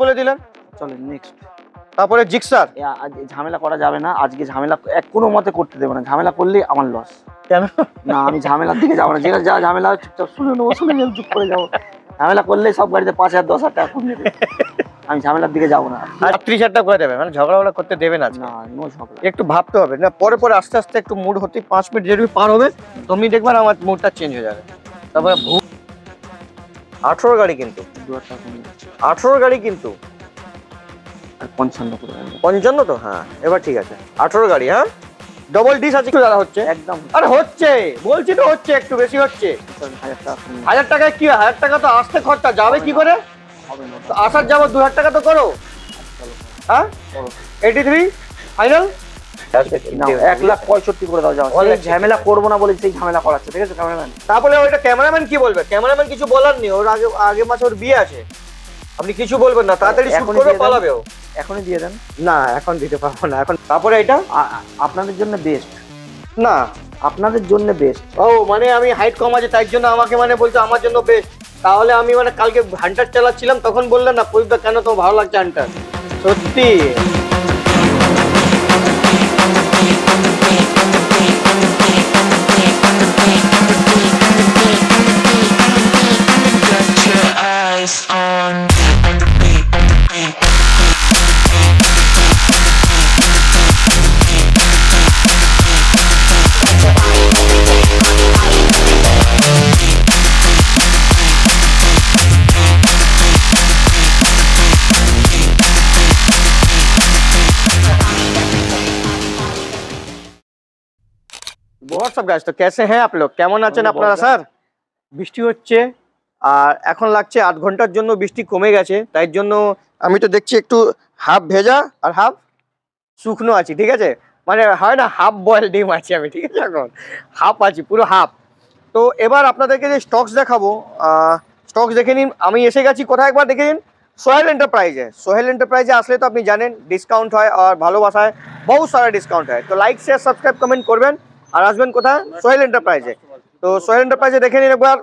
বলে দিলেন। চলেন নেক্সট। তারপরে জিক্সার। ঝামেলা করা যাবে না আজকে, ঝামেলা কোনো মতে করতে দেবো না, ঝামেলা করলেই আমার লস। কেন? না আমি ঝামেলার দিকে যাবো না, যেটা যা ঝামেলা চুপচাপ শুনে নেবো, শুনে নেবো চুপ করে যাবো। ঝামেলা করলেই সব গাড়িতে 5,000 10,000 টাকা কমিয়ে দেবে, আমি ঝামেলার দিকে যাবো না। 30,000 করে দেবে, মানে ঝগড়া করতে দেবে না। না নো ঝগড়া। একটু ভাবতে হবে না, পরে পরে আস্তে আস্তে একটু মুড হতে 5 মিনিট যেটুকু পার হবে তুমি দেখবেন আমার মুডটা চেঞ্জ হয়ে যাবে। তারপরে 18 গাড়ি কিন্তু, 2,000 টাকা কমিয়ে 18 গাড়ি কিন্তু, আর 55 করে দেবো। 55 তো? হ্যাঁ এবার ঠিক আছে, 18 গাড়ি। হ্যাঁ ডবল ডিস আছে একটু দাদা, হচ্ছে একদম। আরে হচ্ছে বলছি তো, হচ্ছে একটু বেশি হচ্ছে। 1,000 টাকা কমিয়ে 1000 টাকায় কি? 1000 টাকা তো আসতে খরচা যাবে কি করে? হবে না। তো আসার যাবো 2000 টাকা তো করো। হ্যাঁ 83 ফাইনাল। 1,65,000 করে দাও, যাও। ঝামেলা করবো না বলে সেই ঝামেলা করাচ্ছে, ঠিক আছে ক্যামেরাম্যান? তারপরে ওইটা ক্যামেরাম্যান কি বলবে? ক্যামেরাম্যান কিছু বলার নেই, ওর আগে মাসে ওর বিয়ে আছে, আপনি কিছু বলবেন না, তাড়াতাড়ি শুট করবে পালাবে ও। এখনই দিয়ে দেন। না এখন দিতে পারবো না এখন। তারপরে এটা আপনাদের জন্য বেস্ট, না আপনাদের জন্য বেস্ট। ও মানে আমি হাইট কম আছে তাই জন্য আমাকে মানে বলছো আমার জন্য বেস্ট? তাহলে আমি মানে কালকে হান্টার চালাচ্ছিলাম তখন বললেন না প্রদীপদা কেন তোমার ভালো লাগছে হান্টার? সত্যি হোয়াটসঅ্যাপ গাইস, তো कैसे हैं आप लोग? কেমন আছেন আপনারা স্যার? বৃষ্টি হচ্ছে আর এখন লাগছে 8 ঘন্টার জন্য বৃষ্টি কমে গেছে, তাই জন্য আমি তো দেখছি একটু হাফ ভেজা আর হাফ শুকনো আছি, ঠিক আছে? মানে হয় না হাফ বয়েল ডিম আছি আমি, ঠিক আছে? এখন হাফ আছি, পুরো হাফ। তো এবার আপনাদেরকে যে স্টকস দেখাবো, স্টকস দেখে নিন। আমি এসে গেছি কোথায় একবার দেখে নিন, সোহেল এন্টারপ্রাইজে। সোহেল এন্টারপ্রাইজে আসলে তো আপনি জানেন ডিসকাউন্ট হয় আর ভালোবাসায় बहुत सारा डिस्काउंट है। तो लाइक शेयर सब्सक्राइब कमेंट করবেন আর আসবেন কোথায়? সোহেল এন্টারপ্রাইজে। তো সোহেল এন্টারপ্রাইজে দেখে নিন একবার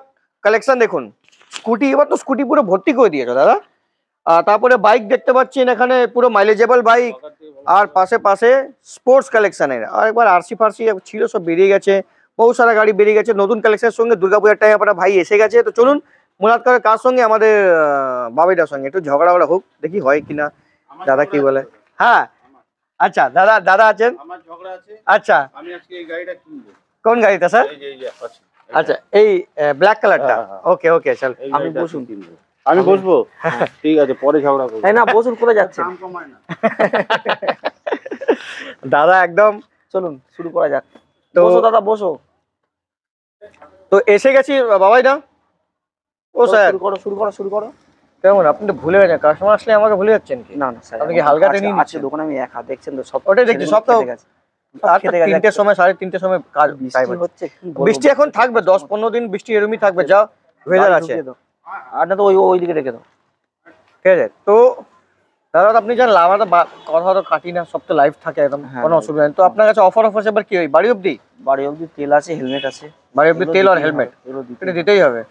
কালেকশন দেখুন। স্কুটি, এবার তো স্কুটি পুরো ভর্তি করে দিয়েছো দাদা। তারপরে বাইক দেখতে পাচ্ছেন এখানে পুরো মাইলেজেবল বাইক, আর পাশে পাশে স্পোর্টস কালেকশনের। আর একবার আরসি ফারসি ছিল সব বেরিয়ে গেছে, বহুত সারা গাড়ি বেরিয়ে গেছে। নতুন কালেকশনের সঙ্গে দুর্গাপূজার টাইমে আপনার ভাই এসে গেছে। তো চলুন মুরাদ করে কার সঙ্গে? আমাদের বাবিটার সঙ্গে একটু ঝগড়া হোক, দেখি হয় কিনা। দাদা কি বলে? হ্যাঁ আচ্ছা দাদা, দাদা আছেন? আমার ঝগড়া আছে। আচ্ছা আমি আজকে এই গাড়িটা কিনবো। কোন গাড়িটা স্যার? এই যে আছে। আচ্ছা এই ব্ল্যাক কালারটা। ওকে ওকে চল আমি বসুন কিনবো। আমি বসবো? ঠিক আছে পরে ঝগড়া করব। তাই না, বসুন করে যাচ্ছে। দাম কমায় না। দাদা একদম। চলুন শুরু করা যাক। তো বসো দাদা বসো। তো এসে গেছি বাবাইদা। ও স্যার শুরু করো শুরু করো শুরু করো। কেমন? আপনি তো ভুলে গেছেন, কাস্টমার আসলে আমাকে ভুলে যাচ্ছেন কি? না না স্যার, আপনি কি হালকাতে নিয়ে আছে নিচ্ছেন? দোকানে আমি একা, দেখছেন তো সব। ওটাই দেখছি, সব তো খেতে গেছে। 3টের সময় 3:30 সময় কাজ টাইম বৃষ্টি হচ্ছে কি বলবো? বৃষ্টি এখন থাকবে 10-15 দিন বৃষ্টি এরমই থাকবে, যা ওয়েদার গাড়ি আছে। ঢুকিয়ে দাও। আর না তো ওই দিকে রেখে দাও। ঠিক আছে তো দাদা আপনি জানেন আমরা তো কথা তো কাটি না, সব তো লাইভ থাকে একদম, কোনো অসুবিধা নেই। তো আপনার কাছে অফার এবার কি হয়? বাড়ি অবধি? বাড়ি অবধি তেল আছে, হেলমেট আছে। বাড়ি অবধি তেল আর হেলমেট এটা দিতেই হবে।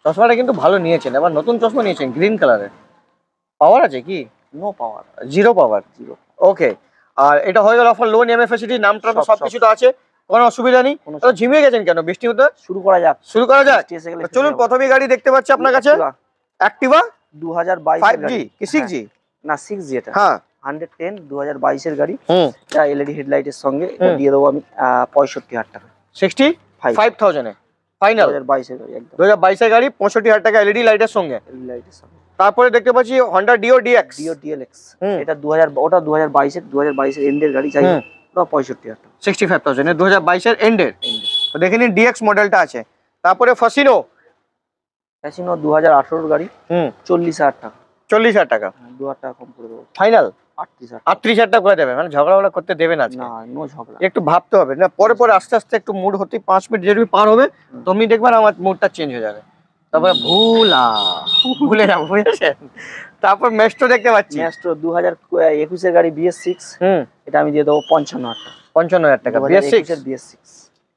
চশমাটা কিন্তু ভালো নিয়েছেন, এবার নতুন চশমা নিয়েছেন গ্রিন কালারের। পাওয়ার আছে কি? No power, zero power. Zero. Okay, আর এটা হয়ে গেল অফার, লোন ইএমআই ফ্যাসিলিটি, নামটা তো সবকিছু তো আছে, কোনো অসুবিধা নেই। তো ঝিমিয়ে গেছেন কেন বৃষ্টি হতে? শুরু করা যাক। শুরু করা যাক। বৃষ্টি এসে গেলে চলুন প্রথমে গাড়ি দেখতে পাচ্ছি আপনার কাছে, অ্যাক্টিভা 2022 5G কি 6G? না 6G এটা। হ্যাঁ 110 2022 এর গাড়ি। হুম, এটা এলইডি হেডলাইটের সঙ্গে এটা দিয়ে দেবো আমি 65,000 টাকা। 65,000 এ ফাইনাল। 2022 এর গাড়ি একদম। 2022 এর গাড়ি 65,000 টাকা এলইডি লাইটের সঙ্গে। এলইডি লাইটের সঙ্গে। তারপরে দেখতে পাচ্ছি Honda Dio DX। Dio DLX এটা 2000, ওটা 2022 এর এন্ডের গাড়ি, যাই হোক ওটা 65,000 টাকা। 65,000 এ 2022 এর এন্ডের। তো দেখে নিন DX মডেলটা আছে। তারপরে ফ্যাসিনো 2018 এর গাড়ি, 40,000 টাকা। 40,000 টাকা 2,000 টাকা কম করে দেবো। ফাইনাল 38,000 38,000 টাকা করে দেবে, মানে ঝগড়া করতে দেবে না। না নো ঝগড়া। একটু ভাবতে হবে না, পরে পরে আস্তে আস্তে একটু মুড হতে 5 মিনিট যেটুকু পার হবে তুমি দেখবেন আমার মুডটা চেঞ্জ হয়ে যাবে। তারপরে ভুলে যাবো, বুঝেছেন? তারপর মেস্ট্রো দেখতে পাচ্ছি, মেস্ট্রো 2021 এর গাড়ি BS6। এটা আমি দিয়ে দেবো 55,000 টাকা। 55,000 টাকা BS6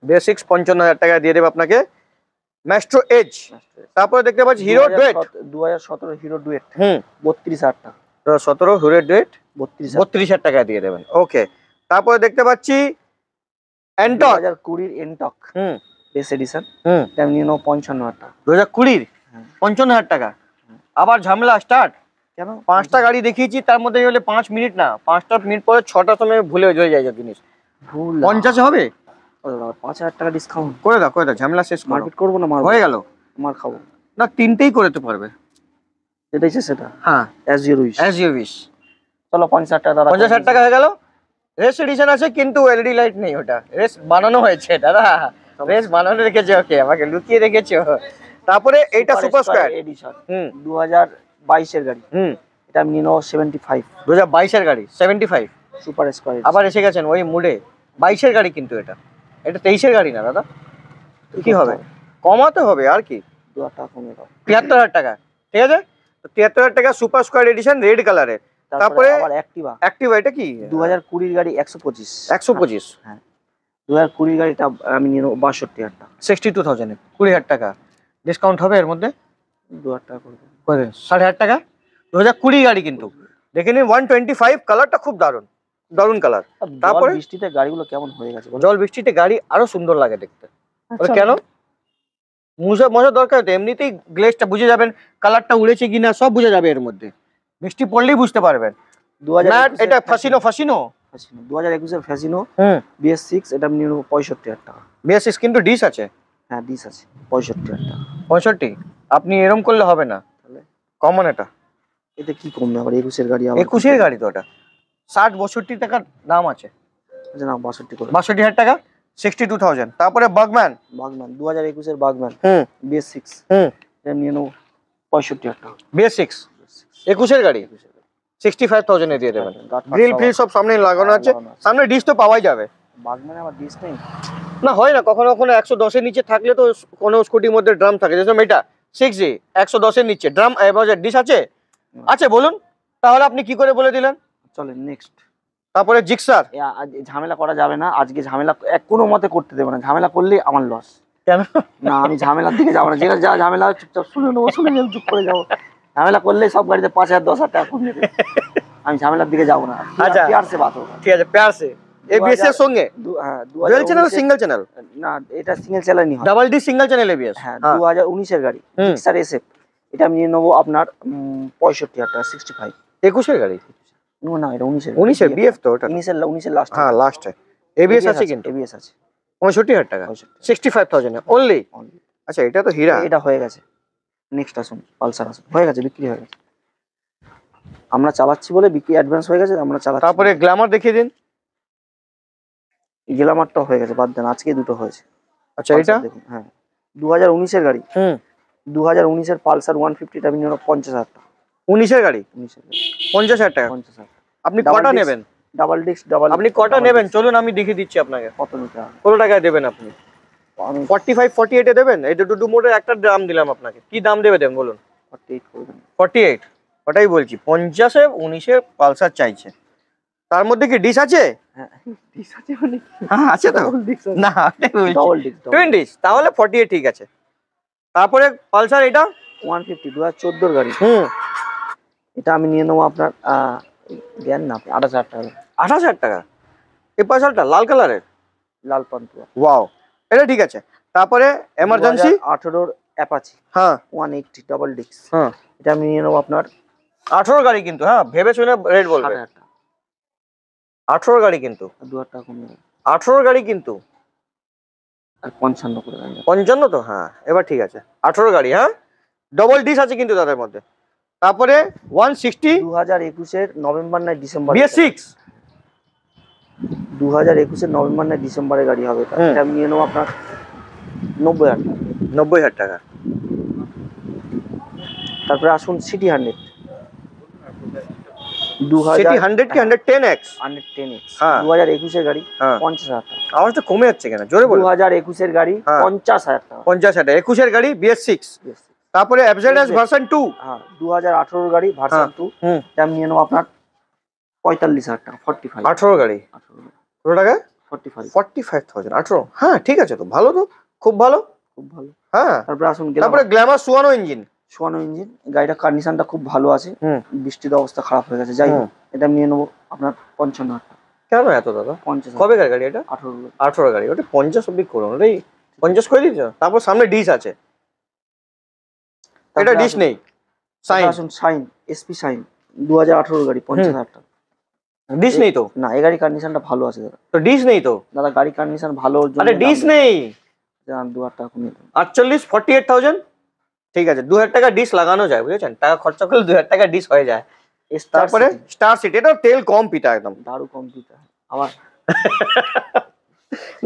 BS6 55,000 টাকা দিয়ে দেবে আপনাকে মেস্ট্রো এজ। তারপরে দেখতে পাচ্ছি হিরো ডুয়েট 2017 হিরো ডুয়েট 32,000 টাকা। 2017 হুরের ডেট 32 32,000 টাকায় দিয়ে দেবেন। ওকে, তারপরে দেখতে পাচ্ছি এন্টক। 2020 এনটক হুম বেস এডিশন, হুম এটা আমি নিয়ে নেবো 55,000 টাকা। 2020 হ্যাঁ। 55,000 টাকা। আবার ঝামেলা স্টার্ট। কেন? 5টা গাড়ি দেখিয়েছি, তার মধ্যে হলে 5 মিনিট না, 5টা মিনিট পরে 6টার সময় ভুলে হয়ে যায় জিনিস। ভুল 50 হবে? 5,000 টাকা ডিসকাউন্ট করে দাও, ঝামেলা শেষ করো। মার্কেট করবো না, মারবো, হয়ে গেল মার খাবো। না, 3টেই করতে পারবে। যেটা ইচ্ছে সেটা, হ্যাঁ, as you wish. As you wish. চলো 50,000 টাকা দাদা। 50,000 টাকা হয়ে গেল। রেস এডিশন আছে কিন্তু এলইডি লাইট নেই, ওটা রেস বানানো হয়েছে দাদা, রেস বানানো রেখেছে, ওকে আমাকে লুকিয়ে রেখেছো। তারপরে এইটা সুপার স্কোয়ার এডিশন হুম 2022 এর গাড়ি, হুম এটা আমি নিয়ে নেবো 75। 2022 এর গাড়ি 75। সুপার স্কোয়ার আবার এসে গেছেন ওই মুডে। 22 এর গাড়ি কিন্তু এটা 23 এর গাড়ি না দাদা। কি হবে? কমাতে হবে আর কি, 2,000 টাকা কমে দাও। 73,000 টাকা। ঠিক আছে, তো 73,000 টাকা সুপার স্কোয়ার এডিশন রেড কালারের। তারপরে আবার অ্যাক্টিভা অ্যাক্টিভা, এটা কি 2020 গাড়ি 125। 125 হ্যাঁ 2020 গাড়িটা আমি নিয়ে নেবো 62,000 টাকা। 62,000 এ 20,000 টাকা ডিসকাউন্ট হবে এর মধ্যে, 2,000 টাকা করে দেবো। করে দেন 8,500 টাকা। 2020 গাড়ি কিন্তু দেখে নিন 125, কালারটা খুব দারুণ, দারুণ কালার। তারপরে তারপরে বৃষ্টিতে গাড়িগুলো কেমন হয়ে গেছে বলো? জল বৃষ্টিতে গাড়ি আরো সুন্দর লাগে দেখতে। ওটা আচ্ছা। কেন? মজার দরকার তো, এমনিতেই গ্লেজটা বুঝে যাবেন, কালারটা উড়েছে কিনা সব বুঝে যাবে এর মধ্যে, বৃষ্টি পড়লেই বুঝতে পারবেন। 2021 এটা ফাসিনো 2021 এর ফ্যাসিনো হুম BS6, এটা আমি নিয়ে নেবো 65,000 টাকা। বিএস6 কিন্তু ডিস আছে। হ্যাঁ ডিস আছে, 65,000 টাকা। 65, আপনি এরম করলে হবে না, তাহলে কমন এটা এতে কি কমবে আবার? 21 এর গাড়ি আবার 21 এর গাড়ি তো ওটা 60-62 টাকার দাম আছে। আচ্ছা না 62 করে। 62,000 টাকা 62,000। তারপরে বাগম্যান বাগম্যান 2021 এর বাগম্যান হুম BS6, হুম এটা নিয়ে নেবো 65,000 টাকা। বিএস6 21 এর গাড়ি 65,000 এ দিয়ে দেবেন। গ্রিল ফ্রিল সব সামনে লাগানো আছে, সামনে ডিশ তো পাওয়াই যাবে। বাগম্যানে আবার ডিস নেই। না হয় না, কখনো কখনো 110 এর নিচে থাকলে তো কোনো স্কুটির মধ্যে ড্রাম থাকে, যেরকম এটা 6G 110 এর নিচে ড্রাম ডিশ আছে। আছে বলুন, তাহলে আপনি কি করে বলে দিলেন? চলে নেক্সট। তারপরে জিক্সার। ঝামেলা করা যাবে না আজকে, ঝামেলা কোনো মতে করতে দেবো না, ঝামেলা করলে আমার লস। কেন? না আমি ঝামেলার দিকে যাবো না, যেটা যা ঝামেলা চুপচাপ শুনে নেবো, শুনে নিয়ে চুপ করে যাবো। ঝামেলা করলে সব গাড়িতে 5,000 10,000 টাকা কমিয়ে দেবে। আমি ঝামেলার দিকে যাবো না। আচ্ছা। প্যার সে বাত হোগা। ঠিক আছে, প্যার সে এবিএস এর সঙ্গে হ্যাঁ ডুয়াল চ্যানেল সিঙ্গেল চ্যানেল না, এটা সিঙ্গেল চ্যানেলই হয়। Double D single channel ABS. হ্যাঁ 2019 এর গাড়ি হুম। জিক্সার SF, এটা আমি নিয়ে নেবো আপনার 65,000 টাকা 65। 21 এর গাড়ি না এটা 19 এর বিএফ তো ওটা। 19 এর লাস্ট। হ্যাঁ লাস্টে এবিএস আছে কিন্তু ABS আছে 65,000 টাকা 65,000 এ অনলি। only। আচ্ছা, এটা তো হীরা। এটা হয়ে গেছে। নেক্সট আসুন পালসার আসুন, হয়ে গেছে, বিক্রি হয়ে গেছে। আমরা চালাচ্ছি বলে বিক্রি অ্যাডভান্স হয়ে গেছে, আমরা চালাচ্ছি। তারপরে গ্ল্যামার দেখিয়ে দিন। গ্ল্যামারটা হয়ে গেছে, বাদ দেন, আজকে দুটো হয়েছে। আচ্ছা, এটা পালসার দেখুন, হ্যাঁ 2019 এর গাড়ি, হুম 2019 এর পালসার 150, টা আমি নিয়ে নেবো 50,000 টাকা। 19 এর গাড়ি 19 এর গাড়ি 50,000 টাকা। 50,000। আপনি Double কটা disc, নেবেন? Double disc, double. আপনি কটা নেবেন চলুন আমি দেখিয়ে দিচ্ছি আপনাকে। কত নিতে হবে? কত টাকায় দেবেন আপনি? আমি 45 48 এ দেবেন? এই দুটো মোটর একটা দাম দিলাম আপনাকে, কি দাম দেবেন বলুন? 48 করে দেন। 48, ওটাই বলছি 50 এ 19 এর পালসার চাইছে। তার মধ্যে কি ডিশ আছে? হ্যাঁ ডিস্ক আছে মানে কি? হ্যাঁ আছে তো। ডাবল ডিস্ক আছে। না ওটাই বলছি ডাবল ডিস্ক, টুইন ডিশ, তাহলে 48 ঠিক আছে। তারপরে পালসার এটা 150 2014 এর গাড়ি, হুম এটা আমি নিয়ে নেবো আপনার জ্ঞান না 28,000 টাকা। 28,000 টাকা। এই পালসারটা লাল কালারের, লাল পান্তুয়া। ওয়াও, এটা ঠিক আছে। তারপরে এমার্জেন্সি 2018 অ্যাপাচি হ্যাঁ 180 ডাবল ডিস্ক, হ্যাঁ এটা আমি নিয়ে নেবো আপনার 18 গাড়ি কিন্তু, হ্যাঁ ভেবে শুনে রেট বলবে। 60,000 টাকা। 18 গাড়ি কিন্তু, 2,000 টাকা কমে যাবে। 18 গাড়ি কিন্তু আর 55 করে দেন। 55 তো, হ্যাঁ এবার ঠিক আছে। 18 গাড়ি, হ্যাঁ ডবল ডিশ আছে কিন্তু তাদের মধ্যে। তারপরে 160 2021 এর নভেম্বর না ডিসেম্বর, BS6 2021 এর নভেম্বর না ডিসেম্বরের গাড়ি হবে এটা। হুম। এটা আমি নিয়ে নেবো আপনার 90,000 টাকা। 90,000 টাকা। তারপরে আসুন সিটি 100, সিটি 100 কি 110X? 110X, হ্যাঁ। 2021 এর গাড়ি হ্যাঁ। 50,000 টাকা। আওয়াজটা কমে যাচ্ছে কেন, জোরে বলুন। 2021 এর গাড়ি হ্যাঁ। 50,000 টাকা। 50,000 টাকা। 21 এর গাড়ি BS6। Yes. তারপরে FZS ভার্সন 2 হ্যাঁ 2018 গাড়ি ভার্সন 2, হুম এটা আমি নিয়ে নেবো আপনার 45,000 টাকা। 45 18 গাড়ি 18 কত টাকা? 45 45,000 18। হ্যাঁ ঠিক আছে তো, ভালো তো, খুব ভালো। খুব ভালো। হ্যাঁ তারপরে আসুন তারপরে গ্ল্যামার সুয়ানো ইঞ্জিন 54 ইঞ্জিন, গাড়িটা কন্ডিশনটা খুব ভালো আছে। হুম। বৃষ্টিতে অবস্থা খারাপ হয়ে গেছে, যাই হোক এটা আমি নিয়ে নেবো আপনার 55,000 টাকা। কেন এত দাদা? 50,000 কবে গাড়ি এটা? 18 18 গাড়ি, ওটা 50 অব্দি করুন, ওটাই 50 করে দিচ্ছ। তারপর সামনে ডিশ আছে, এটা ডিশ নেই। সাইন আসুন শাইন, এসপি শাইন 2018 গাড়ি, 50,000 টাকা। ডিশ নেই তো? না, এই গাড়ি কন্ডিশনটা ভালো আছে দাদা। তো ডিশ নেই তো দাদা গাড়ি কন্ডিশন ভালো, আরে ডিশ নেই। 2,000 টাকা কমিয়ে দেন। 48,000 ঠিক আছে, 2,000 টাকা ডিশ লাগানো যায়, বুঝেছেন? টাকা খরচা করলে 2,000 টাকা ডিশ হয়ে যায়। তারপরে স্টার সিটি, এটা তেল কম পিতা একদম, দারু কম্পিউটার আবার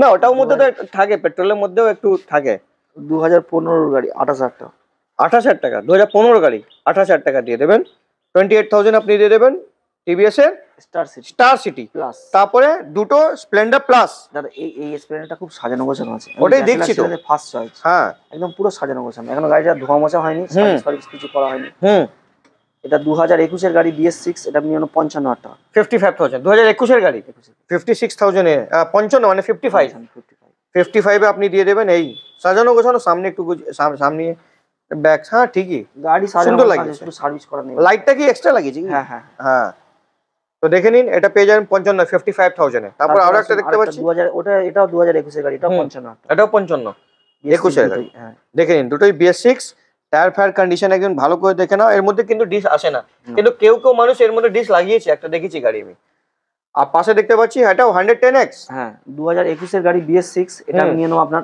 না ওটার মধ্যে তো থাকে, পেট্রোলের মধ্যেও একটু থাকে। 2015 গাড়ি, 28,000 টাকা। 28,000 টাকা 2015 গাড়ি, 28,000 টাকা দিয়ে দেবেন। 28,000 আপনি দিয়ে দেবেন টিভিএস এর স্টার সিটি প্লাস। তারপরে দুটো স্প্লেন্ডার প্লাস। দাদা এই স্প্লেন্ডারটা খুব সাজানো গোছানো আছে, ওটাই দেখছি তো, ফার্স্ট চয়েস। হ্যাঁ একদম পুরো সাজানো গোছানো, এখনো গাড়িটা ধোয়া মোছা হয়নি, সার্ভিস কিছু করা হয়নি। এটা 2021 এর গাড়ি BS6, এটা নিয়ে 55,000 টাকা। 55,000 2021 এর গাড়ি, 56,000 এ 55 মানে 55 এ আপনি দিয়ে দেবেন। এই সাজানো গোছানো, সামনে একটু সামনে ব্যাক, হ্যাঁ ঠিকই, গাড়ি সাজানো সুন্দর লাগে, একটু সার্ভিস করা নেই। লাইটটা কি এক্সট্রা লাগিয়েছি? হ্যাঁ হ্যাঁ হ্যাঁ, তো দেখে নিন, এটা পেয়ে যাবেন 55,000 এ। তারপর আরো একটা দেখতে পাচ্ছি, 2000, ওটা এটাও 2021 এর গাড়ি, এটাও 55,000 টাকা। এটাও 55, 21 এর গাড়ি। হ্যাঁ দেখে নিন, দুটোই BS6, টায়ার ফায়ার কন্ডিশন একদম ভালো করে দেখে নাও। এর মধ্যে কিন্তু ডিশ আসে না, কিন্তু কেউ কেউ মানুষ এর মধ্যে ডিশ লাগিয়েছে, একটা দেখেছি গাড়ি আমি। আর পাশে দেখতে পাচ্ছি এটাও 110X। হ্যাঁ 2021 এর গাড়ি BS6, এটা আমি নিয়ে নেবো আপনার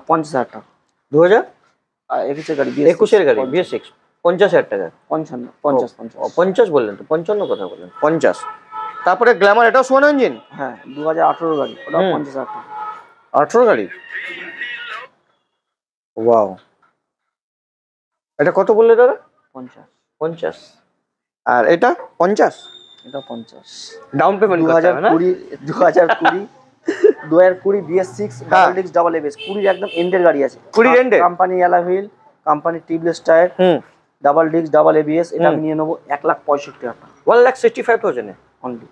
50,000 টাকা। 2021 এর গাড়ি, 21 এর গাড়ি BS6 50,000 টাকা। 50 বললেন তো, 55 কথা বললেন, 50। তারপরে গ্ল্যামার, এটাও সোয়ানো ইঞ্জিন, হ্যাঁ 2018 গাড়ি, ওটাও 50,000 টাকা। 18 গাড়ি, ওয়াও। এটা কত বললে দাদা? 50। আর এটা 50, এটা 50। Down payment 2020 BS6 double disc double ABS, 20 একদম এন্ডের গাড়ি আছে, 20 এন্ডের, company alloy wheel, company tubeless tyre, double disc double ABS. এটা আমি নিয়ে নেবো 1,65,000 টাকা। 1,65,000 এ অনলি।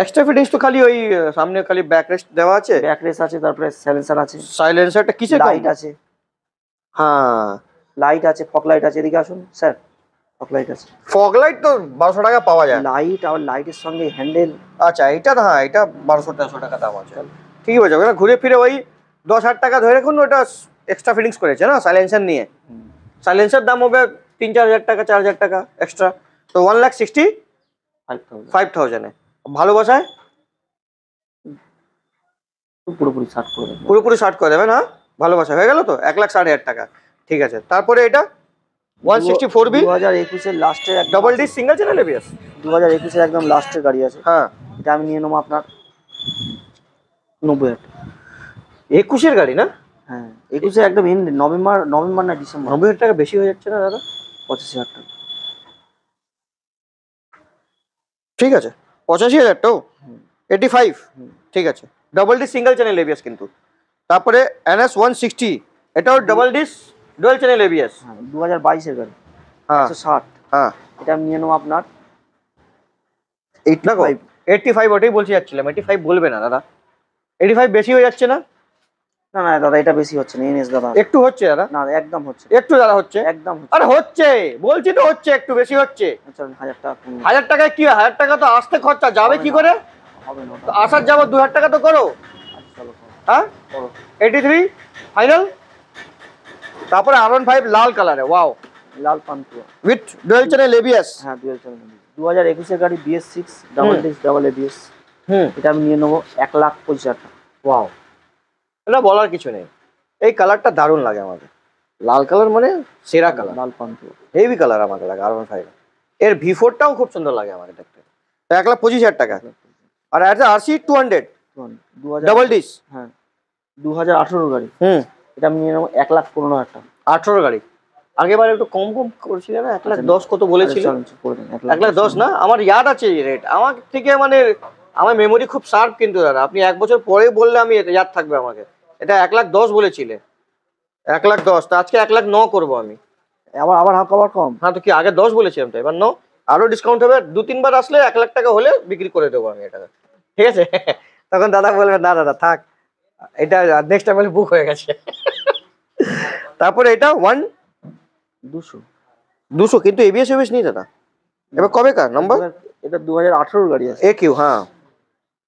এক্সট্রা ফিটিংস তো খালি ওই সামনে খালি ব্যাক রেস্ট দেওয়া আছে, ব্যাক রেস আছে, তারপরে সাইলেন্সার আছে, সাইলেন্সারটা কিসের লাইট আছে, হ্যাঁ লাইট আছে, ফগ লাইট আছে। এদিকে আসুন স্যার, ফগ লাইট আছে। ফগ লাইট তো 1200 টাকা পাওয়া যায়। লাইট আর লাইটের সঙ্গে হ্যান্ডেল। আচ্ছা, এটা হ্যাঁ, এটা 1200-1300 টাকা দাম আছে, ঠিক হয়ে যাবে না? ঘুরে ফিরে ওই 10,000 টাকা ধরে রাখুন, ওটা এক্সট্রা ফিটিংস করেছে না সাইলেন্সার নিয়ে। সাইলেন্সার দাম হবে 3-4 হাজার টাকা, 4 হাজার টাকা এক্সট্রা, তো 1,65,000 এ। ভালোবাসায় পুরোপুরি 60 করে দেবেন। পুরোপুরি 60 করে দেবেন, হ্যাঁ ভালোবাসা হয়ে গেল তো 1,60,000 টাকা, ঠিক আছে। তারপরে এটা 164B 2021 এর লাস্টের double D single channel ABS, 2021 এর একদম লাস্টের গাড়ি আছে। হ্যাঁ এটা আমি নিয়ে নেবো আপনার 90,000 টাকা। 21 এর গাড়ি না? হ্যাঁ 21 এর একদম এন্ড, নভেম্বর না ডিসেম্বর। 90,000 টাকা বেশি হয়ে যাচ্ছে না দাদা? 85,000 টাকা। ঠিক আছে, 85,000 তো 85, ঠিক আছে। Double D single channel ABS কিন্তু। তারপরে NS 160, এটাও double dish dual channel ABS, হ্যাঁ 2022 এর গাড়ি, হ্যাঁ 160। হ্যাঁ, এটা আমি নিয়ে নেবো আপনার 85। 85 ওটাই বলতে যাচ্ছিলাম, 85 বলবে না দাদা, 85 বেশি হয়ে যাচ্ছে না? না না দাদা, এটা বেশি হচ্ছে না এনএস দাদা, একটু হচ্ছে দাদা, না একদম হচ্ছে, একটু দাদা হচ্ছে, একদম হচ্ছে। আরে হচ্ছে বলছি তো, হচ্ছে একটু বেশি হচ্ছে। আচ্ছা 1,000 টাকা কমিয়ে 1000 টাকায় কি হয়? 1000 টাকা তো আসতে খরচা যাবে কি করে? হবে না তো আসার যাবো 2,000 টাকা তো করো, আচ্ছা চলো হ্যাঁ। করো। 83 ফাইনাল। তারপরে R15 লাল কালারে, wow, Lal pantua with dual channel ABS, হ্যাঁ 2021 এর গাড়ি BS6 double disc double ABS. এটা আমি নিয়ে নেবো 1,25,000 টাকা। ওয়াও, এটা বলার কিছু নেই, এই কালারটা দারুণ লাগে আমাকে, লাল কালার মানে সেরা কালার, লাল পান্তুয়া হেভি কালার আমাকে লাগে R15। এর V4টাও খুব সুন্দর লাগে আমাকে দেখতে। 1,25,000 টাকা। আর একটা RC 200 ডাবল ডিস, হ্যাঁ 2018 গাড়ি, এটা আমি নিয়ে নেবো 1,15,000 টাকা। 18 গাড়ি, আগেবার একটু কম করছিল না, 1,10,000 কত বলেছিল? 1,10,000 না, আমার ইয়াদ আছে রেট, আমার থেকে মানে আমার মেমোরি খুব শার্প কিন্তু দাদা, আপনি 1 বছর পরে বললে আমি ইয়াদ থাকবে আমাকে। এটা 1,10,000 বলেছিলে, 1,10,000, তো আজকে 1,09,000 করবো আমি। আবার হাফ কভার কম। হ্যাঁ, তো কি আগে 10 বলেছিলাম তো, এবার 9, আরো ডিসকাউন্ট হবে, 2-3 বার আসলে 1,00,000 টাকা হলে বিক্রি করে দেবো আমি এটা, ঠিক আছে? তখন দাদা বলবে না দাদা থাক, এটা নেক্সট টাইম বুক হয়ে গেছে। তারপরে এটা 200 200, কিন্তু এবিএস এবিএস নেই দাদা। এবার কবে কার নাম্বার? এটা 2018 গাড়ি আছে। একিউ, হ্যাঁ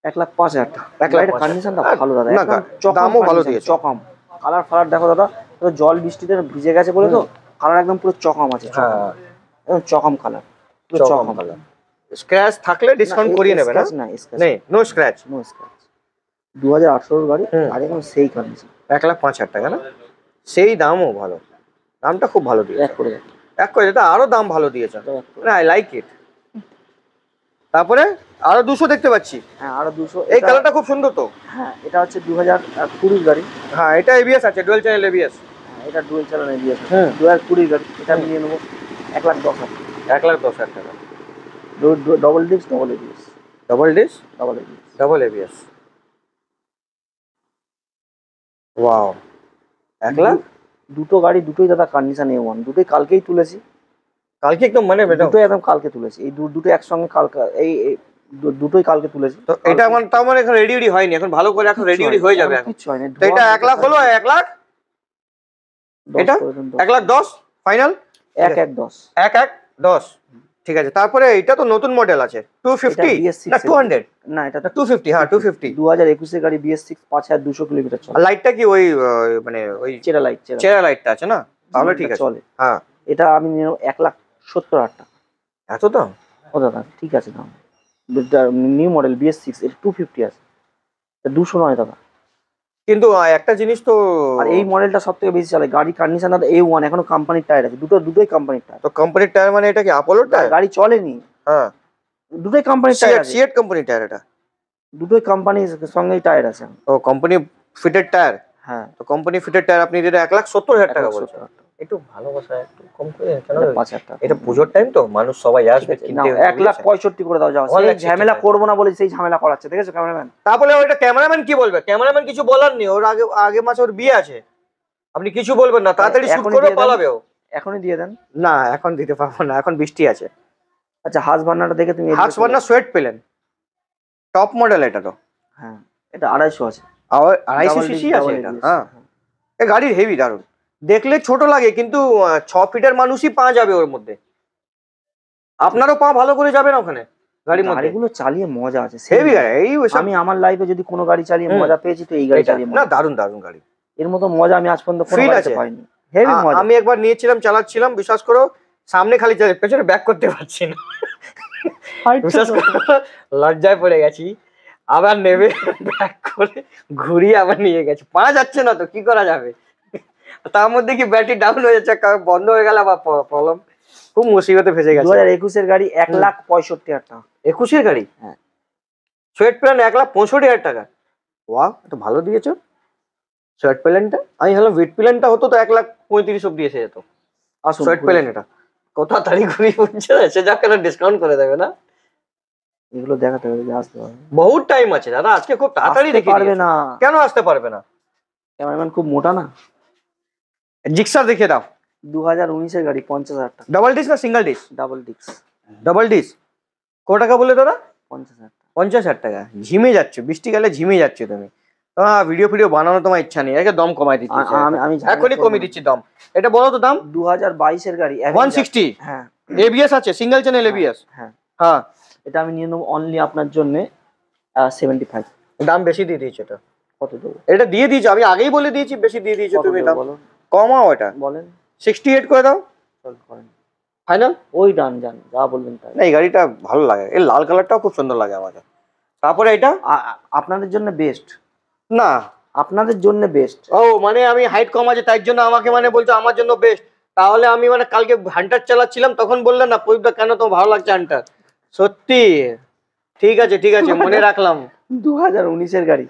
1,05,000 টাকা। 1,05,000 কন্ডিশনটা ভালো দাদা, না, একদম চকম দামও ভালো condition, দিয়েছে। চকম। কালার ফালার দেখো দাদা, তো জল বৃষ্টিতে ভিজে গেছে বলে তো কালার একদম পুরো চকম আছে, চকম। হ্যাঁ একদম চকম কালার, পুরো চকম চকম কালার। স্ক্র্যাচ থাকলে ডিসকাউন্ট করিয়ে নেবে না? না স্ক্র্যাচ নেই, নো স্ক্র্যাচ। No scratch. 2018 গাড়ি, হুম। আর একদম সেই কন্ডিশন। 1,05,000 টাকা না? সেই দামও ভালো, দামটা খুব ভালো দিয়েছে। এক করে দেখ, এক করে এটা আরো দাম ভালো দিয়েছে, এক করে। না আই লাইক ইট। তারপরে আরো 200 দেখতে পাচ্ছি, হ্যাঁ আরো 200। এই কালারটা খুব সুন্দর তো। হ্যাঁ এটা হচ্ছে 2020 গাড়ি। হ্যাঁ এটা এবিএস আছে, ডুয়াল চ্যানেল এবিএস। হ্যাঁ, এটা ডুয়েল চালানো এবিএস। হুম। 2020 গাড়ি, এটা আমি নিয়ে নেবো 1,10,000। 1,10,000 টাকা। Double disc, double ABS, double disc, double ABS. Double ABS. Wow, 1,00,000। দুটো গাড়ি দুটোই দাদা কন্ডিশন A1, দুটোই কালকেই তুলেছি। কালকে একদম মানে দুটোই একদম কালকে তুলেছি, এই দুটো একসঙ্গে কালকে, এই দুটোই কালকে তুলেছি। তো এটা মানে তার মানে এখন রেডি হয়নি, এখন ভালো করে এখন রেডি হয়ে যাবে এখন। কিচ্ছু হয়নি। তো এটা 1,00,000 হলো, 1,00,000 এটা 1,10,000 ফাইনাল। 1,10,000। 1,10,000 ঠিক আছে। তারপরে এটা তো নতুন মডেল আছে 250 BS6 না 200? না এটা না 250, হ্যাঁ 250। 2021 এর গাড়ি BS6, 5,200 কিলোমিটার চলে। আর লাইটটা কি ওই মানে ওই চেরা লাইট, চেরা লাইটটা আছে না? তাহলে ঠিক আছে চলে। হ্যাঁ। এটা আমি নিয়ে নেবো 1,70,000 টাকা। এত দাম? ও দাদা ঠিক আছে দাম, নিউ মডেল BS6, এটা 250 আছে, 200 নয় দাদা। কিন্তু একটা জিনিস তো, আর এই মডেলটা সব থেকে বেশি চলে। গাড়ি কন্ডিশন দাদা A1, এখনো কোম্পানির টায়ার আছে, দুটোই কোম্পানির টায়ার। তো কোম্পানির টায়ার মানে এটা কি আপোলোর টায়ার? গাড়ি চলেনি, হ্যাঁ দুটোই কোম্পানির টায়ার আছে, সিয়েট কোম্পানির টায়ার এটা। দুটোই কোম্পানির সঙ্গেই টায়ার আছে। ও কোম্পানি ফিটেড টায়ার। হ্যাঁ তো কোম্পানি ফিটেড টায়ার আপনি যেটা 1,70,000 টাকা বলছেন, 1,70,000 টাকা। একটু ভালোবাসা একটু কম করে কেন? 5,000 টাকা। এটা পুজোর টাইম তো, মানুষ সবাই আসবে কিনতে। 1,65,000 করে দাও, যাও। সেই ঝামেলা করবো না বলে সেই ঝামেলা করাচ্ছে, দেখেছো ক্যামেরাম্যান? তারপরে ওইটা ক্যামেরাম্যান কি বলবে? ক্যামেরাম্যান কিছু বলার নেই, ওর আগে মাসে ওর বিয়ে আছে, আপনি কিছু বলবেন না, তাড়াতাড়ি শুট এখনই করবে, দিয়ে দেন। পালাবে ও। এখনই দিয়ে দেন। না এখন দিতে পারবো না, এখন বৃষ্টি আছে। আচ্ছা হাস বার্নারটা দেখে তুমি হাক্স বার্নার সোয়েট পেলেন, টপ মডেল এটা তো। হ্যাঁ এটা 250 আছে, আর 250 সিসি আছে এটা। হ্যাঁ এই গাড়ির হেভি দারুন, দেখলে ছোট লাগে কিন্তু 6 ফিটের মানুষই পা যাবে ওর মধ্যে, আপনারও পা ভালো করে যাবে না ওখানে গাড়ির মধ্যে। গাড়িগুলো চালিয়ে মজা আছে, হেভি গাড়ি এই ওসব। আমি আমার লাইফে যদি কোনো গাড়ি চালিয়ে হুম। মজা পেয়েছি তো এই গাড়ি এটা চালিয়ে না, মজা। দারুন দারুন গাড়ি, এর মতো মজা আমি আজ পর্যন্ত কোনো Feel গাড়িতে আছে। পাইনি। হেভি মজা। আমি একবার নিয়েছিলাম, চালাচ্ছিলাম, বিশ্বাস করো সামনে খালি চালিয়ে, পেছনে ব্যাক করতে পারছি না, বিশ্বাস করো লজ্জায় পড়ে গেছি। আবার নেবে ব্যাক করে ঘুরিয়ে আবার নিয়ে গেছে, পারা যাচ্ছে না তো কি করা যাবে। তার মধ্যে কি ব্যাটারি ডাউন হয়ে যাচ্ছে, বন্ধ হয়ে গেল বা প্রবলেম, খুব মুসিবতে ফেসে গেছে। 2021 এর গাড়ি 1,65,000 টাকা। 21-এর গাড়ি? হ্যাঁ। সোয়েট প্ল্যান 1,65,000 টাকা। ওয়াও, এটা ভালো দিয়েছো সোয়েট প্ল্যানটা। আমি ভাবলাম উইট প্ল্যানটা হতো তো 1,35,000 অব্দি এসে যেত। আর সোয়েট প্ল্যান এটা কত তাড়াতাড়ি ঘুরিয়ে পড়ছে, সে যা কেন ডিসকাউন্ট করে দেবে না? এগুলো দেখাতে হবে, আসতে হবে। বহুত টাইম আছে দাদা, আজকে খুব তাড়াতাড়ি আসতে দেখে পারবে না, কেন আসতে পারবে না? ক্যামেরাম্যান খুব মোটা না। জিক্সার দেখে দাও। 2019 এর গাড়ি 50,000 টাকা। ডাবল ডিস না single dish? Double disc. Double dish. কত টাকা বলে দাদা? 50,000 টাকা। 50,000 টাকা। ঝিমে যাচ্ছে, বৃষ্টি গেলে ঝিমে যাচ্ছে তুমি। ভিডিও বানানো তোমার ইচ্ছা নেই, একে দম কমাই দিচ্ছি, আমি এখনই কমিয়ে দিচ্ছি দম। এটা বলো তো দাম। 2022 এর গাড়ি 160। হ্যাঁ এবিএস আছে, সিঙ্গেল চ্যানেল এবিএস। হ্যাঁ হ্যাঁ এটা আমি নিয়ে নেবো অনলি আপনার জন্য 75। দাম বেশি দিয়ে দিয়েছো এটা। কত দেবো? এটা দিয়ে দিয়েছো, আমি আগেই বলে দিয়েছি বেশি দিয়ে দিয়েছো কত তুমি। দেবো দাম বলো, কমাও, এটা বলেন। 68 করে দাও চল করেন ফাইনাল। ওই ডান যান, যা বলবেন তাই। না এই গাড়িটা ভালো লাগে, এই লাল কালারটাও খুব সুন্দর লাগে আমাকে। তারপরে এটা আপনাদের জন্য বেস্ট, না আপনাদের জন্য বেস্ট। ও মানে আমি হাইট কম আছে তাই জন্য আমাকে মানে বলছো আমার জন্য বেস্ট। তাহলে আমি মানে কালকে হান্টার চালাচ্ছিলাম তখন বললেন না প্রদীপদা কেন তোমার ভালো লাগছে হান্টার? সত্যি ঠিক আছে ঠিক আছে, মনে রাখলাম। 2019 এর গাড়ি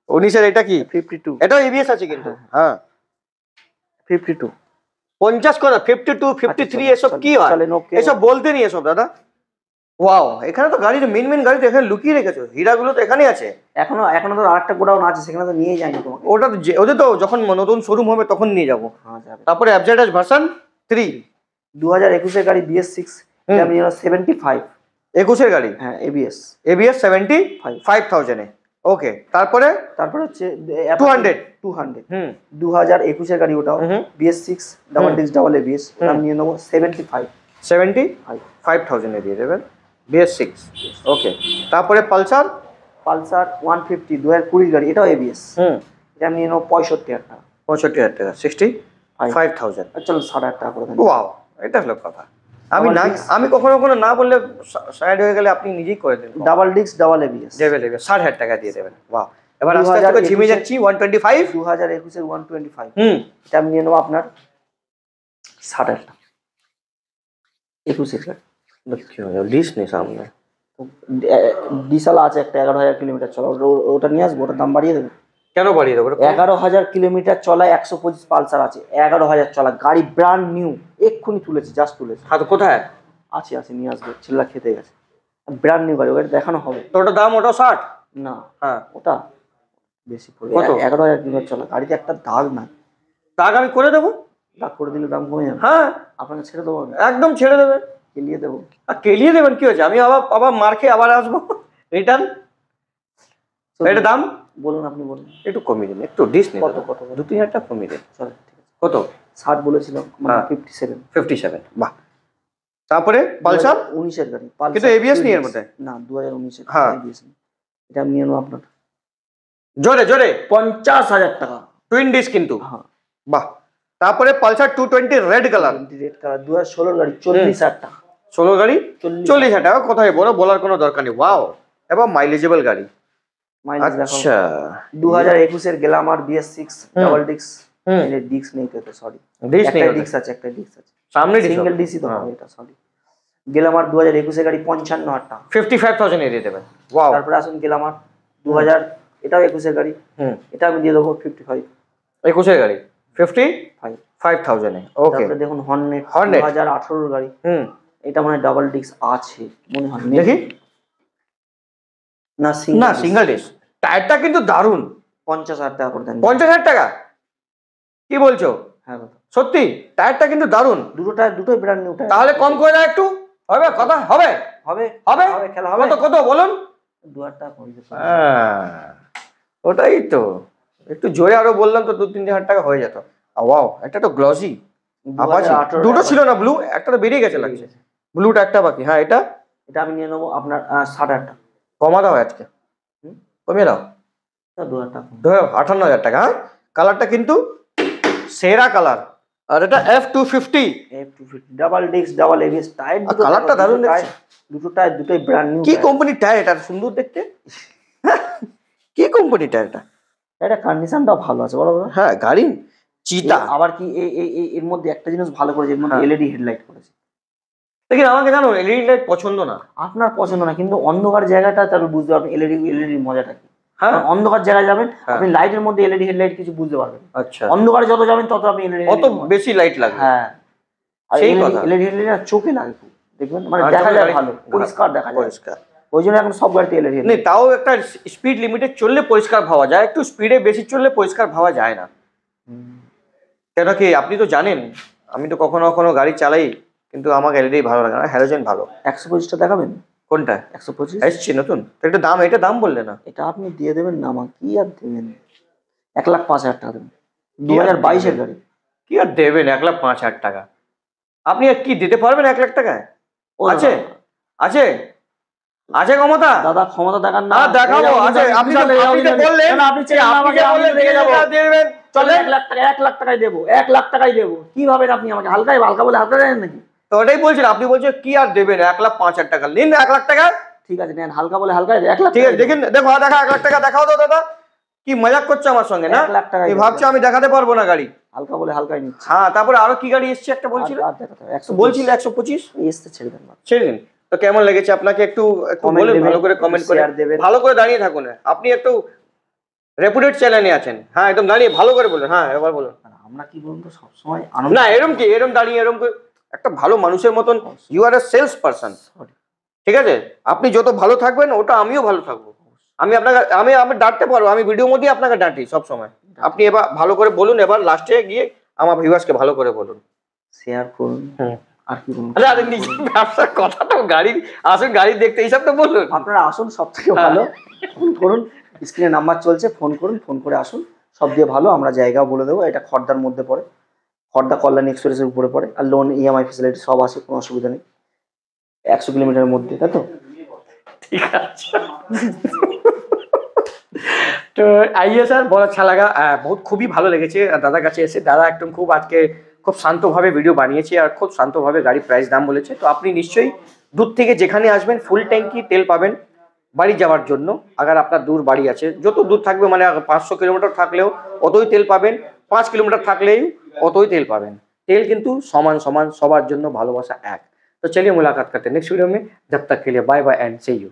19-এর এটা কি? 52। এটাও এবিএস আছে কিন্তু। হ্যাঁ 52 50 কথা 52 53 এসব কি হয়? এসব বলতে নেই এসব দাদা। ওয়াও, এখানে তো গাড়ির মেন গাড়ি তো এখানে লুকিয়ে রেখেছো, হীরাগুলো তো এখানেই আছে। এখনো তো আরেকটা গোডাউন আছে, সেখানে তো নিয়ে যায়নি তোমাকে। ওটা তো ওদের তো যখন নতুন শোরুম হবে তখন নিয়ে যাবো। হ্যাঁ যাবে। তারপরে অ্যাবজেডাস ভার্সন 3 2021 এর গাড়ি BS6, এটা আমি 75। 21-এর গাড়ি। হ্যাঁ এবিএস। এবিএস 75,000-এ। ওকে, তারপরে তারপর হচ্ছে 200 200 হুম 2021 গাড়ি ওটাও হুম। BS6 double disc double ABS দাম নিয়ে নেবো 75 75,000 এ দিয়ে দেবেন BS6। ওকে, তারপরে পালসার পালসার 150 2020 গাড়ি এটাও ABS এটা আমি নিয়ে নেবো 65,000 টাকা 65,000 টাকা 65,000। চলো 60,000 টাকা করে দেন ওয়াও, এটা হলো কথা। আমি Double না, disc। আমি কখনো কখনো না বললে সাইড হয়ে গেলে আপনি নিজেই করে দেন। ডাবল ডিস্ক ডাবল ABS দেবে 60,000 টাকা দিয়ে দেবেন। বাহ, এবার আস্তে আস্তে করে ঝিমে যাচ্ছি 125। 2021 এর 125 হুম এটা আমি নিয়ে নেবো আপনার 60,000 টাকা 21 গাড়ি কি হলো, ডিস নেই সামনে। ডিসাল আছে একটা 11,000 কিলোমিটার চলা ওটা নিয়ে আসবো, ওটার দাম বাড়িয়ে দেবে। কেন বাড়িয়ে দেবো? 11,000 কিলোমিটার চলা 125 পালসার আছে, 11,000 চলা গাড়ি, ব্র্যান্ড নিউ, এক্ষুনি তুলেছে, জাস্ট তুলেছে। হ্যাঁ তো কোথায় আছে নিয়ে আসবে, ছেলেরা খেতে গেছে, ব্র্যান্ড নিউ গাড়ি, ওটা দেখানো হবে। তো ওটার দাম ওটা 60? না হ্যাঁ, ওটা বেশি পড়বে। কত? 11,000 কিলোমিটার চলা গাড়িতে একটা দাগ নাই, দাগ আমি করে দেবো। দাগ করে দিলে দাম কমে যাবে। হ্যাঁ আপনাকে ছেড়ে দেবো, একদম ছেড়ে দেবেন, কেলিয়ে দেবো। আর কেলিয়ে দেবেন, কি হয়েছে? আমি আবার আবার মার খেয়ে আবার আসবো রিটার্ন। এটা দাম বলুন, আপনি বলুন একটু কমিয়ে দিন, একটু ডিস নেই, কত কত 2-3 হাজার টাকা কমিয়ে দিন। চলো ঠিক আছে, কত? 60 বলেছিলাম, মানে হ্যাঁ। 57 বাহ, তারপরে পালসার 2019 এর গাড়ি, কিন্তু ABS নেই এর মধ্যে। না 2019 এর হ্যাঁ। ABS নেই, এটা আমি নিয়ে নেবো আপনার জোরে জোরে 50,000 টাকা। টুইন ডিস কিন্তু। হ্যাঁ, বাহ, তারপরে Pulsar 220 red colour, red colour 2016 গাড়ি, 40,000 টাকা। 16 গাড়ি 40,000 40,000 টাকা। কোথায় বলো, বলার কোনো দরকার নেই। ওয়াও, এবং মাইলেজেবল গাড়ি। মাইলেজ দেখো, আচ্ছা 2021 এর গ্ল্যামার BS6 ডাবল ডিস্ক, হুম। এর ডিস্ক নেই তো, সরি ডিস নেই একটা ওতে। ডিস্ক আছে, একটা ডিস্ক আছে, সামনে ডিস সিঙ্গেল ডিসি তো হবে এটা, সরি। গ্ল্যামার 2021 এর গাড়ি 55,000 টাকা। 55,000 এ দিয়ে দেবেন। ওয়াও, তারপরে আসুন গ্ল্যামার 2000, এটাও 21 এর গাড়ি, হুম, এটা আমি দিয়ে দেবো 55। 21 গাড়ি 55,000 এ। ওকে, তারপরে দেখুন হর্নেট Hornet। 2018 এর গাড়ি, হুম, এটা মানে ডাবল ডিস্ক আছে মনে হয়, দেখি না না, সিঙ্গেল ডিস। টায়ারটা কিন্তু দারুণ। 50,000 টাকা করে দেন। 50,000 টাকা কি বলছো? হ্যাঁ দাদা, সত্যি টায়ারটা কিন্তু দারুণ। দুটোই ব্র্যান্ড নিউ টায়ার। তাহলে কম করে দাও একটু, হবে কথা? হবে হবে হবে খেলা হবে। কত কত বলুন? 2,000 টাকা কম দিতে পারবো। ওটাই তো, একটু জোরে আরো বললাম তো 2-3 হাজার টাকা হয়ে যেত। ওয়াও, একটা তো গ্লসি 2018 দুটো ছিল না, ব্লু একটা তো বেরিয়ে গেছে লাগছে, ব্লুটা একটা বাকি। হ্যাঁ, এটা এটা আমি নিয়ে নেবো আপনার 60,000 টাকা। কমা দাও আজকে, কমিয়ে দাও, 2,000 টাকা কম। ধরো 58,000 টাকা। হ্যাঁ, কালারটা কিন্তু সেরা কালার। আর এটা F250 F250 double disc double ABS tyre, আর কালারটা দারুণ দেখছি। দুটো টায়ার দুটোই ব্র্যান্ড নিউ। কি কোম্পানির টায়ার এটা, সুন্দর দেখতে। কি কোম্পানির টায়ার এটা? এটা কন্ডিশনটাও ভালো আছে বলো দাদা। হ্যাঁ, গাড়ি চিতা। আবার কি এর মধ্যে একটা জিনিস ভালো করেছে, এর মধ্যে হ্যাঁ। LED হেডলাইট করেছে। দেখুন, আমাকে জানো এলইডি লাইট পছন্দ না। আপনার পছন্দ না, কিন্তু অন্ধকার জায়গাটা তাহলে বুঝতে পারবেন এলইডি মজাটা কি। হ্যাঁ, কারণ অন্ধকার জায়গায় যাবেন হ্যাঁ। আপনি, লাইটের মধ্যে LED হেডলাইট কিছু বুঝতে পারবেন। আচ্ছা, অন্ধকারে যত যাবেন তত আপনি LED অত বেশি লাইট লাগবে। হ্যাঁ, আর সেই কথা। LED হেডলাইট না চোখে লাগে খুব, দেখবেন মানে আর দেখা চোখে যায় গাড়ি- ভালো, পরিষ্কার দেখা যায়। পরিষ্কার ওই জন্য এখন সব গাড়িতে LED নেই, হেডলাইট। তাও একটা স্পিড লিমিটে চললে পরিষ্কার ভাবা যায়, একটু স্পিডে বেশি চললে পরিষ্কার ভাবা যায় না। কেন কি আপনি তো জানেন, আমি তো কখনো কখনো গাড়ি চালাই, কিন্তু আমাকে এলইডি ভালো লাগে না, হ্যালোজেন ভালো। 125টা দেখাবেন? কোনটা 125 এসছি নতুন? তো এটা দাম, এটা দাম বললে না? এটা আপনি দিয়ে দেবেন না, আমাকে কি আর দেবেন, 1,05,000 টাকা দেবেন, 2022 এর গাড়ি। কি আর দেবেন 1,05,000 টাকা? আপনি আর কি দিতে পারবেন 1 লাখ টাকায়? ও আছে আছে আছে ক্ষমতা? দাদা ক্ষমতা দেখান না, হ্যাঁ, দেখাবো, আছে। আপনি তো বললেন, আপনি চেনেন না আমাকে, আমি বললেন রেগে যাবো। দেবেন, চলে চলে 1 লাখ টাকা, 1 লাখ টাকাই দেবো, 1 লাখ টাকাই দেবো। কি ভাবেন আপনি আমাকে? হালকা বলে হালকা দেন নাকি? তো ওটাই বলছেন, আপনি বলছেন কি আর দেবেন 1,05,000 টাকা, নিন 1 লাখ টাকা। ঠিক আছে নেন, হালকা বলে হালকা 1 লাখ ঠিক আছে, দেখেন, দেখো, দেখা 1 লাখ টাকা দেখাও তো দাদা। কি মজাক করছো আমার সঙ্গে না? 1 লাখ টাকা তুমি ভাবছো আমি দেখাতে পারবো না গাড়ি? হালকা বলে হালকাই নিচ্ছে। হ্যাঁ, তারপরে আরো কি গাড়ি এসছে একটা বলছিল, আর দেখাতে হবে, 100 বলছিল 125 এসতে ছেড়ে দেন না। ছেড়ে দিন। তো কেমন লেগেছে আপনাকে একটু একটু Comment বলেন, দেবেন, ভালো করে কমেন্ট করে, share দেবেন। ভালো করে দাঁড়িয়ে থাকুন। আপনি একটু রেপুটেড চ্যানেলে আছেন। হ্যাঁ, একদম দাঁড়িয়ে ভালো করে বলুন। হ্যাঁ, এবার বলুন। আর আমরা কি বলুন তো, সবসময় আনন্দ। না, এরম কি, এরম দাঁড়িয়ে এরম করে একটা ভালো মানুষের মতন, you are a sales person. Sorry। ঠিক আছে, আপনি যত ভালো থাকবেন ওটা আমিও ভালো থাকবো। আমি আপনাকে আমি ডাঁটতে পারবো, আমি ভিডিওর মধ্যেই আপনাকে ডাঁটি সব সময়। আপনি এবার ভালো করে বলুন, এবার লাস্টে গিয়ে আমার ভিউয়ার্সকে ভালো করে বলুন। শেয়ার করুন, আর কি বলুন, আরে নিজের ব্যবসার কথা তো, গাড়ি আসুন গাড়ি দেখতে, এইসব তো বলুন। আপনারা আসুন, সব থেকে ভালো ফোন করুন, স্ক্রিনে নাম্বার চলছে, ফোন করুন, ফোন করে আসুন। সব দিয়ে ভালো, আমরা জায়গাও বলে দেবো। এটা খড়দার মধ্যে পড়ে, খড়দা কল্যাণী এক্সপ্রেসের উপরে পড়ে। আর লোন ইএমআই ফেসিলিটি সব আছে, কোনো অসুবিধা নেই। 100 কিলোমিটারের মধ্যে, তাই তো? ठीक है अच्छा তো আইয়ে স্যার বড় আচ্ছা লাগা বহুত খুবই ভালো লেগেছে দাদার কাছে এসে। দাদা একদম খুব আজকে খুব শান্তভাবে ভিডিও বানিয়েছে আর খুব শান্তভাবে গাড়ি প্রাইস দাম বলেছে। তো আপনি নিশ্চয়ই দূর থেকে যেখানে আসবেন ফুল ট্যাঙ্কি তেল পাবেন বাড়ি যাওয়ার জন্য। আগার আপনার দূর বাড়ি আছে, যত দূর থাকবে মানে 500 কিলোমিটার থাকলেও অতই তেল পাবেন, 5 কিলোমিটার থাকলেই অতই তেল পাবেন। तेल किंतु समान समान सबार जन्य भालोबासा एक। तो चलिए मुलाकात करते हैं नेक्स्ट वीडियो में। जब तक के लिए bye bye and see you.